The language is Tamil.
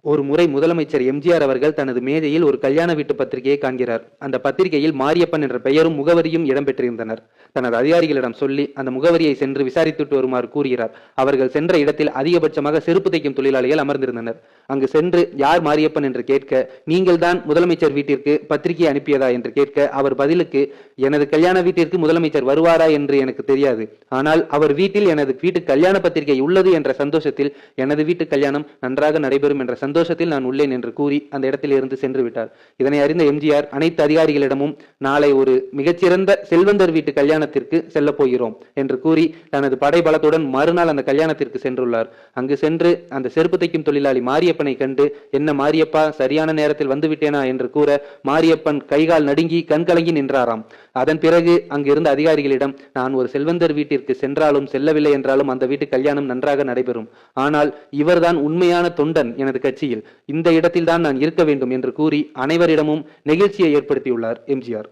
ஒரு முறை முதலமைச்சர் எம்ஜிஆர் அவர்கள் தனது மேஜையில் ஒரு கல்யாண வீட்டு பத்திரிகையை காண்கிறார். அந்த பத்திரிகையில் மாரியப்பன் என்ற பெயரும் முகவரியும் இடம்பெற்றிருந்தனர். தனது அதிகாரிகளிடம் சொல்லி அந்த முகவரியை சென்று விசாரித்துட்டு வருமாறு கூறுகிறார். அவர்கள் சென்ற இடத்தில் அதிகபட்சமாக செருப்பு தைக்கும் தொழிலாளிகள் அமர்ந்திருந்தனர். அங்கு சென்று யார் மாரியப்பன் என்று கேட்க, நீங்கள் தான் முதலமைச்சர் வீட்டிற்கு பத்திரிகை அனுப்பியதா என்று கேட்க, அவர் பதிலுக்கு, எனது கல்யாண வீட்டிற்கு முதலமைச்சர் வருவாரா என்று எனக்கு தெரியாது, ஆனால் அவர் வீட்டில் எனது வீட்டு கல்யாண பத்திரிகை உள்ளது என்ற சந்தோஷத்தில் எனது வீட்டு கல்யாணம் நன்றாக நடைபெறும் என்ற சந்தோஷத்தில் நான் உள்ளேன் என்று கூறி அந்த இடத்தில் இருந்து சென்று விட்டார். இதனை அறிந்த எம்ஜிஆர் அனைத்து அதிகாரிகளிடமும் நாளை ஒரு மிகச்சிறந்த செல்வந்தர் வீட்டு கல்யாணத்திற்கு செல்ல போகிறோம் என்று கூறி தனது படைபலத்துடன் மறுநாள் அந்த கல்யாணத்திற்கு சென்றுள்ளார். அங்கு சென்று அந்த செருப்பு தைக்கும் தொழிலாளி மாரியப்பனை கண்டு, என்ன மாரியப்பா, சரியான நேரத்தில் வந்துவிட்டேனா என்று கூற, மாரியப்பன் கைகால் நடுங்கி கண்கலங்கி நின்றாராம். அதன் பிறகு அங்கிருந்த அதிகாரிகளிடம், நான் ஒரு செல்வந்தர் வீட்டிற்கு சென்றாலும் செல்லவில்லை என்றாலும் அந்த வீட்டு கல்யாணம் நன்றாக நடைபெறும், ஆனால் இவர்தான் உண்மையான தொண்டன் எனது கட்சியில், இந்த இடத்தில் தான் நான் இருக்க வேண்டும் என்று கூறி அனைவரிடமும் நெகிழ்ச்சியை ஏற்படுத்தியுள்ளார் எம்ஜிஆர்.